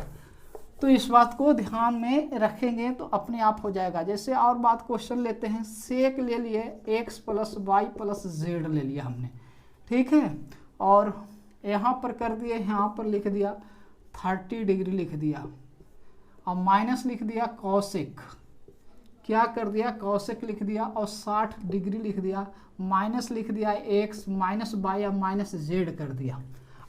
तो इस बात को ध्यान में रखेंगे तो अपने आप हो जाएगा। जैसे और बात क्वेश्चन लेते हैं, सेक ले लिए x plus Y plus Z ले लिया हमने, ठीक है, और यहाँ पर कर दिए, यहाँ पर लिख दिया 30 डिग्री लिख दिया और माइनस लिख दिया कॉसेक, क्या कर दिया कॉसेक लिख दिया और 60 डिग्री लिख दिया, माइनस लिख दिया x माइनस वाई या माइनस जेड कर दिया।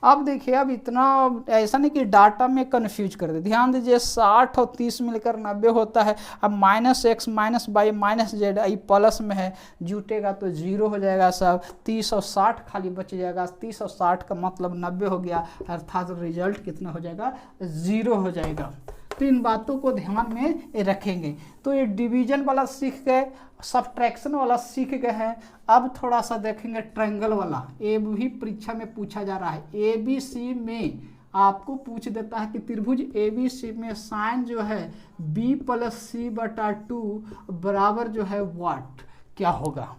अब देखिए, अब इतना ऐसा नहीं कि डाटा में कंफ्यूज कर दे, ध्यान दीजिए 60 और 30 मिलकर 90 होता है। अब माइनस x माइनस वाई माइनस जेड ये प्लस में है, जुटेगा तो 0 हो जाएगा सब। 30 और 60 खाली बच जाएगा, 30 और 60 का मतलब 90 हो गया, अर्थात रिजल्ट कितना हो जाएगा 0 हो जाएगा। तो इन बातों को ध्यान में रखेंगे। तो ये डिवीजन वाला सीख गए, सब्ट्रैक्शन वाला सीख गए हैं। अब थोड़ा सा देखेंगे ट्रायंगल वाला, ये भी परीक्षा में पूछा जा रहा है। ABC में आपको पूछ देता है कि त्रिभुज ABC में साइन जो है B प्लस C/2 बराबर जो है वाट, क्या होगा।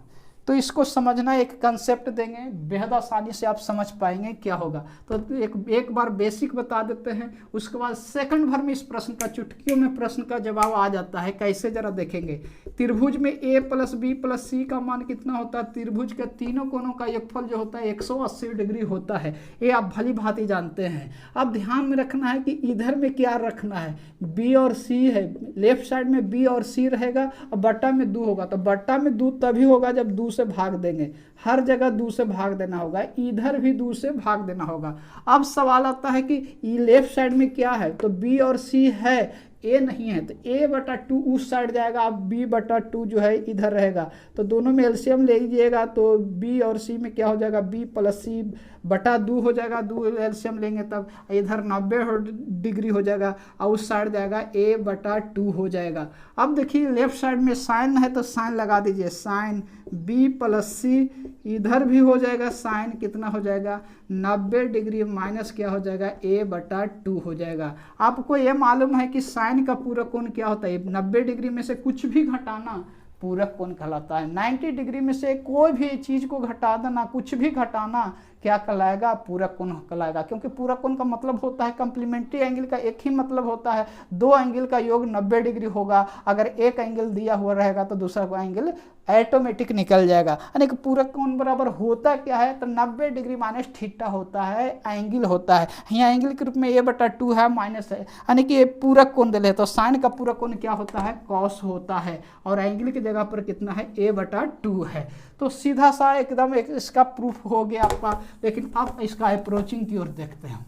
तो इसको समझना एक कंसेप्ट देंगे, बेहद आसानी से आप समझ पाएंगे क्या होगा। तो एक बार बेसिक बता देते हैं, उसके बाद सेकंड भर में इस प्रश्न का चुटकियों में प्रश्न का जवाब आ जाता है। कैसे जरा देखेंगे। त्रिभुज में A plus B plus C का मान कितना होता है, त्रिभुज के तीनों कोनों का योगफल जो होता है 180 डिग्री होता है, ये आप भली भांति जानते हैं। अब ध्यान में रखना है कि इधर में क्या रखना है, B और C है, लेफ्ट साइड में B और C रहेगा और बट्टा में 2 होगा। तो बट्टा में 2 तभी होगा जब 2 से भाग देंगे, हर जगह 2 से भाग देना होगा, इधर भी 2 से भाग देना होगा। अब सवाल आता है कि ये लेफ्ट साइड में क्या है, तो B और C है, A नहीं है, तो A/2 उस साइड जाएगा, अब B/2 जो है इधर रहेगा। तो दोनों में एलसीएम ले लीजिएगा तो B और C में क्या हो जाएगा, B प्लस C/2 हो जाएगा। 2 एलसीएम लेंगे तब इधर 90 डिग्री हो जाएगा और उस साइड जाएगा A/2 हो जाएगा। अब देखिए लेफ्ट साइड में साइन है तो साइन लगा दीजिए, साइन B प्लस C, इधर भी हो जाएगा साइन कितना हो जाएगा 90 डिग्री माइनस क्या हो जाएगा A/2 हो जाएगा। आपको ये मालूम है कि साइन का पूरक कोण क्या होता है, 90 डिग्री में से कुछ भी घटाना पूरक कोण कहलाता है। 90 डिग्री में से कोई भी चीज को घटा देना, कुछ भी घटाना क्या कहलाएगा, पूरक कोण कहलाएगा, क्योंकि पूरक कोण का मतलब होता है कम्प्लीमेंट्री एंगल का एक ही मतलब होता है, दो एंगल का योग 90 डिग्री होगा। अगर एक एंगल दिया हुआ रहेगा तो दूसरा एंगल ऑटोमेटिक निकल जाएगा। यानी कि पूरक कोण बराबर होता क्या है, तो 90 डिग्री माइनस थीटा होता है, एंगल होता है। यहाँ एंगल के रूप में a/2 है, माइनस है, यानी कि ये पूरक कोण दिले तो साइन का पूरक कोण क्या होता है, कॉस होता है, और एंगल की जगह पर कितना है, a/2 है। तो सीधा सा एकदम इसका प्रूफ हो गया आपका। लेकिन अब इसका अप्रोचिंग की ओर देखते हैं,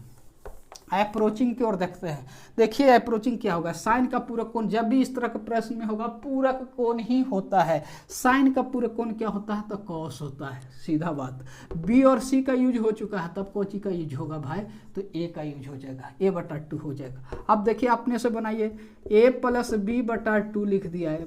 अप्रोचिंग की ओर देखते हैं। देखिए अप्रोचिंग क्या होगा, साइन का पूरक कोण जब भी इस तरह के प्रश्न में होगा पूरक कोण ही होता है। साइन का पूरक कोण क्या होता है, तो कॉस होता है, सीधा बात। बी और सी का यूज हो चुका है, तब कोची का यूज होगा भाई, तो ए का यूज हो जाएगा, a/2 हो जाएगा। अब देखिए अपने से बनाइए, a+b/2 लिख दिया है,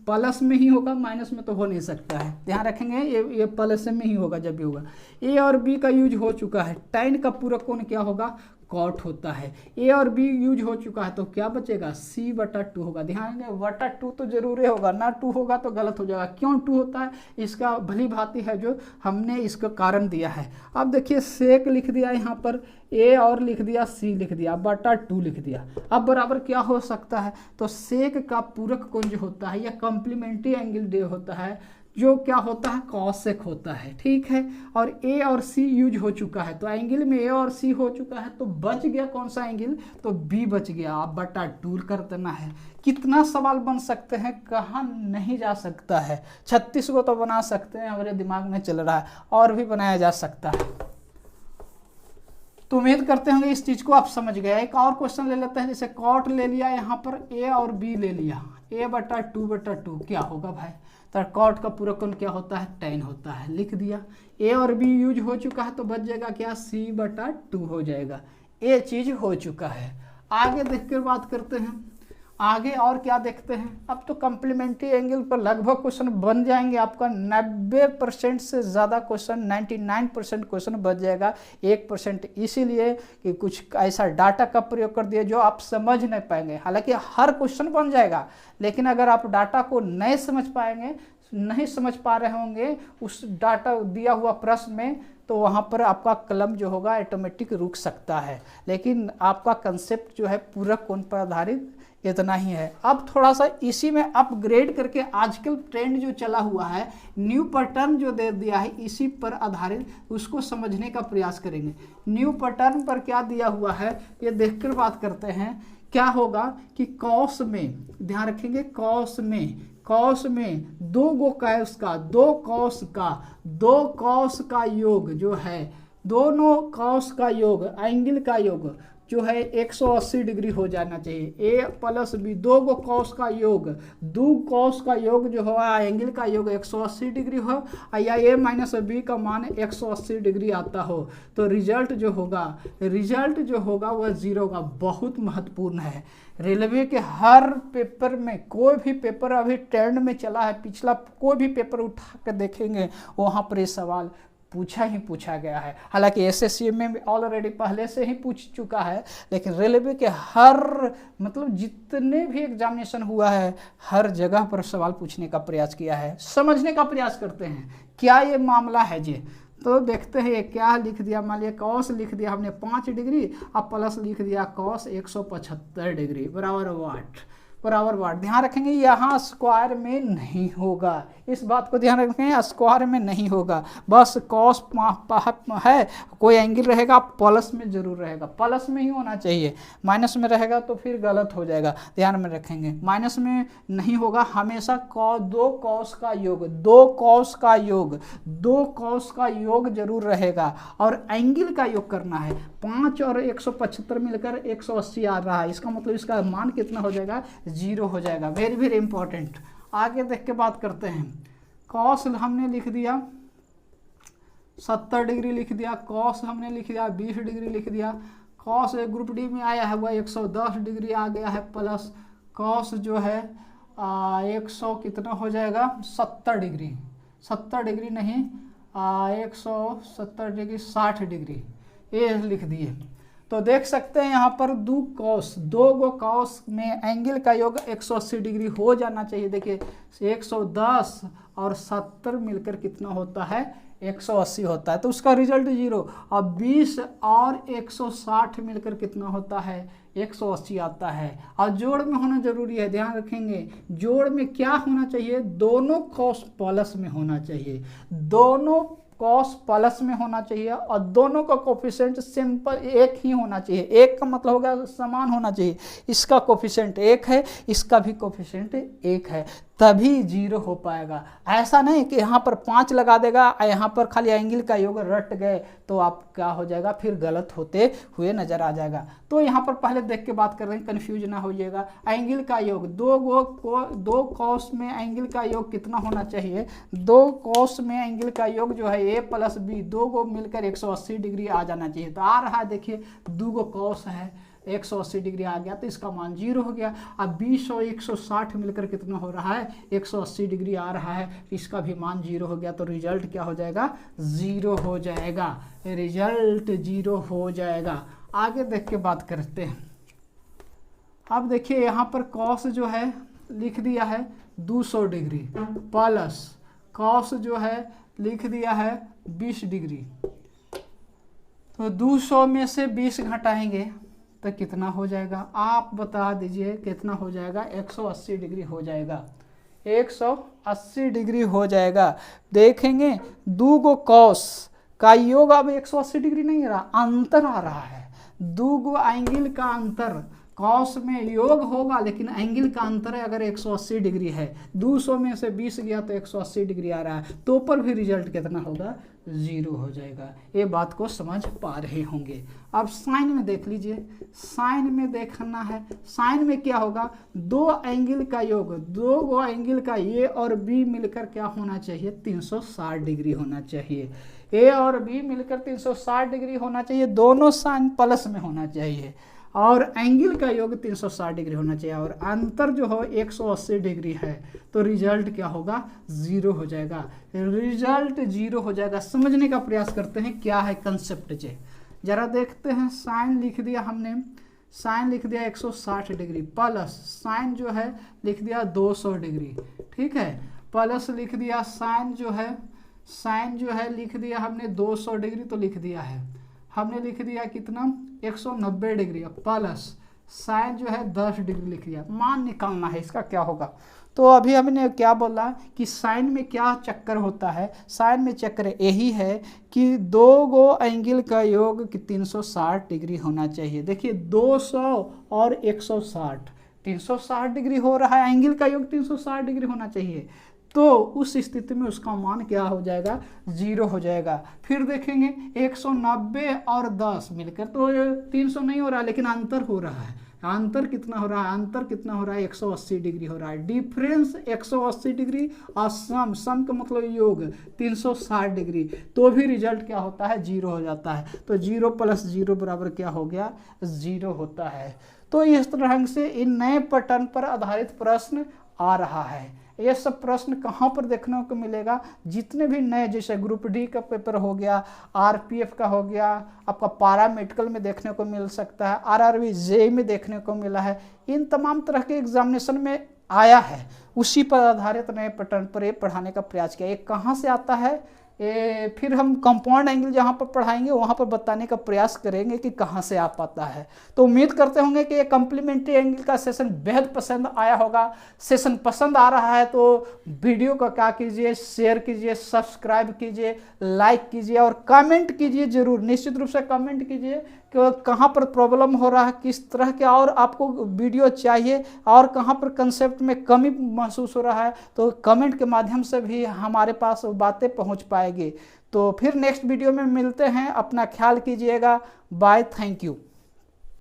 प्लस में ही होगा, माइनस में तो हो नहीं सकता है, ध्यान रखेंगे ये प्लस में ही होगा जब भी होगा। ए और बी का यूज हो चुका है, tan का पूरक कोण क्या होगा, कॉट होता है। ए और बी यूज हो चुका है तो क्या बचेगा, c/2 होगा। ध्यान दें /2 तो जरूरी होगा, ना 2 होगा तो गलत हो जाएगा। क्यों 2 होता है, इसका भली भांति है जो हमने इसका कारण दिया है। अब देखिए सेक लिख दिया यहाँ पर, ए और लिख दिया, सी लिख दिया, /2 लिख दिया। अब बराबर क्या हो सकता है, तो सेक का पूरक कोण जो होता है या कॉम्प्लीमेंट्री एंगल डे होता है, जो क्या होता है, कॉसेक होता है, ठीक है। और ए और सी यूज हो चुका है, तो एंगल में ए और सी हो चुका है, तो बच गया कौन सा एंगल, तो बी बच गया। आप /2 कर देना है। कितना सवाल बन सकते हैं, कहाँ नहीं जा सकता है, 36 को तो बना सकते हैं, हमारे दिमाग में चल रहा है, और भी बनाया जा सकता है। तो उम्मीद करते होंगे इस चीज को आप समझ गए। एक और क्वेश्चन ले लेते हैं, जैसे कॉट ले लिया, यहाँ पर ए और बी ले लिया, a/2/2 क्या होगा भाई, तो कॉट का पूरक कोण क्या होता है, tan होता है, लिख दिया। ए और बी यूज हो चुका है तो बच जाएगा क्या, c/2 हो जाएगा। ये चीज हो चुका है। आगे देख कर बात करते हैं, आगे और क्या देखते हैं। अब तो कम्प्लीमेंट्री एंगल पर लगभग क्वेश्चन बन जाएंगे आपका, 90% से ज़्यादा क्वेश्चन, 99% क्वेश्चन बच जाएगा, 1% इसीलिए कि कुछ ऐसा डाटा का प्रयोग कर दिया जो आप समझ नहीं पाएंगे। हालांकि हर क्वेश्चन बन जाएगा, लेकिन अगर आप डाटा को नहीं समझ पाएंगे, नहीं समझ पा रहे होंगे उस डाटा दिया हुआ प्रश्न में, तो वहाँ पर आपका कलम जो होगा ऑटोमेटिक रुक सकता है। लेकिन आपका कंसेप्ट जो है पूरक कोण पर आधारित इतना ही है। अब थोड़ा सा इसी में अपग्रेड करके आजकल ट्रेंड जो चला हुआ है, न्यू पैटर्न जो दे दिया है, इसी पर आधारित उसको समझने का प्रयास करेंगे। न्यू पैटर्न पर क्या दिया हुआ है ये देखकर बात करते हैं। क्या होगा कि कॉस में, ध्यान रखेंगे, कॉस में दो गो का है उसका, दो कॉस का योग जो है, दोनों कॉस का योग, एंगल का योग जो है 180 डिग्री हो जाना चाहिए। a+b, दो गो कॉस का योग, दो कॉस का योग जो हो, एंगल का योग 180 डिग्री हो, या a-b का मान 180 डिग्री आता हो, तो रिजल्ट जो होगा वह 0 होगा। बहुत महत्वपूर्ण है। रेलवे के हर पेपर में, कोई भी पेपर अभी ट्रेंड में चला है, पिछला कोई भी पेपर उठा कर देखेंगे, वहाँ पर ये सवाल पूछा गया है। हालांकि एसएससी में ऑलरेडी पहले से ही पूछ चुका है, लेकिन रेलवे के हर मतलब जितने भी एग्जामिनेशन हुआ है, हर जगह पर सवाल पूछने का प्रयास किया है। समझने का प्रयास करते हैं क्या ये मामला है जी। तो देखते हैं क्या लिख दिया, मान लिया कॉस लिख दिया हमने 5 डिग्री, अब प्लस लिख दिया कॉस 175 डिग्री बराबर वाट। ध्यान रखेंगे यहाँ स्क्वायर में नहीं होगा, इस बात को ध्यान रखेंगे, स्क्वायर में नहीं होगा, बस कॉस है, कोई एंगल रहेगा प्लस में जरूर रहेगा, प्लस में ही होना चाहिए, माइनस में रहेगा तो फिर गलत हो जाएगा, ध्यान में रखेंगे। माइनस में नहीं होगा, हमेशा दो कॉस का योग जरूर रहेगा, और एंगल का योग करना है। 5 और 175 मिलकर 180 आ रहा है, इसका मतलब इसका मान कितना हो जाएगा, 0 हो जाएगा। Very very important. आगे देख के बात करते हैं। कॉस हमने लिख दिया 70 डिग्री लिख दिया, कॉस हमने लिख दिया 20 डिग्री लिख दिया, कॉस ग्रुप डी में आया है वह 110 डिग्री आ गया है, प्लस कॉस जो है 100 कितना हो जाएगा, 70 डिग्री नहीं 170 डिग्री 60 डिग्री, ये लिख दिए। तो देख सकते हैं यहाँ पर दो गो कॉस में एंगल का योग 180 डिग्री हो जाना चाहिए। देखिए 110 और 70 मिलकर कितना होता है, 180 होता है, तो उसका रिजल्ट 0। अब 20 और 160 मिलकर कितना होता है, 180 आता है। और जोड़ में होना जरूरी है, ध्यान रखेंगे। जोड़ में क्या होना चाहिए, दोनों कॉस प्लस में होना चाहिए, दोनों कॉस प्लस में होना चाहिए, और दोनों का कोफिशिएंट सिंपल एक ही होना चाहिए। एक का मतलब होगा समान होना चाहिए। इसका कोफिशिएंट 1 है, इसका भी कोफिशिएंट 1 है, तभी 0 हो पाएगा। ऐसा नहीं कि यहाँ पर 5 लगा देगा और यहाँ पर खाली एंगल का योग रट गए तो आप क्या हो जाएगा, फिर गलत होते हुए नजर आ जाएगा। तो यहाँ पर पहले देख के बात कर रहे हैं, कंफ्यूज ना हो जाएगा। एंगल का योग दो कॉस में एंगल का योग कितना होना चाहिए, 2 कॉस में एंगल का योग जो है a + b, 2 को मिलकर 180 डिग्री आ जाना चाहिए। तो आ रहा है, देखिए 2 कॉस है, 180 डिग्री आ गया, तो इसका मान 0 हो गया। अब 20 और 160 मिलकर कितना हो रहा है, 180 डिग्री आ रहा है, इसका भी मान 0 हो गया। तो रिजल्ट क्या हो जाएगा, 0 हो जाएगा, रिजल्ट 0 हो जाएगा। आगे देख के बात करते हैं। अब देखिए यहाँ पर कॉस जो है लिख दिया है 200 डिग्री प्लस कॉस जो है लिख दिया है 20 डिग्री। तो 200 में से 20 घटाएंगे तो कितना हो जाएगा, आप बता दीजिए कितना हो जाएगा, 180 डिग्री हो जाएगा, 180 डिग्री हो जाएगा। देखेंगे 2 कॉस का योग अब 180 डिग्री नहीं रहा, अंतर आ रहा है। 2 एंगल का अंतर, कॉस में योग होगा लेकिन एंगल का अंतर है अगर 180 डिग्री है। 200 में से 20 गया तो 180 डिग्री आ रहा है, तो पर भी रिजल्ट कितना होगा, 0 हो जाएगा। ये बात को समझ पा रहे होंगे। अब साइन में देख लीजिए, साइन में देखना है, साइन में क्या होगा, 2 एंगल का योग, 2 एंगल का ए और बी मिलकर क्या होना चाहिए, 360 डिग्री होना चाहिए। ए और बी मिलकर 360 डिग्री होना चाहिए, दोनों साइन प्लस में होना चाहिए, और एंगल का योग 360 डिग्री होना चाहिए, और अंतर जो हो 180 डिग्री है। तो रिजल्ट क्या होगा, 0 हो जाएगा, रिजल्ट 0 हो जाएगा। समझने का प्रयास करते हैं क्या है कंसेप्ट जे, जरा देखते हैं। साइन लिख दिया हमने, साइन लिख दिया 160 डिग्री प्लस साइन जो है लिख दिया 200 डिग्री, ठीक है, प्लस लिख दिया साइन जो है, साइन जो है लिख दिया हमने 200 डिग्री, तो लिख दिया है हमने, लिख दिया कितना, 190 डिग्री, प्लस साइन जो है 10 डिग्री लिख दिया। मान निकालना है इसका क्या होगा। तो अभी हमने क्या बोला कि साइन में क्या चक्कर होता है, साइन में चक्कर यही है कि 2 एंगल का योग कि 360 डिग्री होना चाहिए। देखिए 200 और 160, 360 डिग्री हो रहा है, एंगल का योग 360 डिग्री होना चाहिए। तो उस स्थिति में उसका मान क्या हो जाएगा, 0 हो जाएगा। फिर देखेंगे 190 और 10 मिलकर तो 300 नहीं हो रहा, लेकिन अंतर हो रहा है। अंतर कितना हो रहा है, अंतर कितना हो रहा है, 180 डिग्री हो रहा है। डिफरेंस 180 डिग्री और सम का मतलब योग 360 डिग्री, तो भी रिजल्ट क्या होता है, 0 हो जाता है। तो 0 + 0 बराबर क्या हो गया, 0 होता है। तो इस तरह से इन नए पैटर्न पर आधारित प्रश्न आ रहा है। ये सब प्रश्न कहाँ पर देखने को मिलेगा, जितने भी नए, जैसे ग्रुप डी का पेपर हो गया, आरपीएफ का हो गया, आपका पारा मेडिकल में देखने को मिल सकता है, आरआरबी जेईई में देखने को मिला है, इन तमाम तरह के एग्जामिनेशन में आया है। उसी पर आधारित नए पैटर्न पर ये पढ़ाने का प्रयास किया। ये कहाँ से आता है, फिर हम कंपाउंड एंगल जहाँ पर पढ़ाएंगे वहाँ पर बताने का प्रयास करेंगे कि कहाँ से आ पाता है। तो उम्मीद करते होंगे कि ये कम्प्लीमेंट्री एंगल का सेशन बेहद पसंद आया होगा। सेशन पसंद आ रहा है तो वीडियो को क्या कीजिए, शेयर कीजिए, सब्सक्राइब कीजिए, लाइक कीजिए और कमेंट कीजिए जरूर। निश्चित रूप से कमेंट कीजिए कि कहाँ पर प्रॉब्लम हो रहा है, किस तरह के और आपको वीडियो चाहिए, और कहाँ पर कंसेप्ट में कमी महसूस हो रहा है, तो कमेंट के माध्यम से भी हमारे पास बातें पहुँच पाएगी। तो फिर नेक्स्ट वीडियो में मिलते हैं, अपना ख्याल कीजिएगा। Bye, thank you.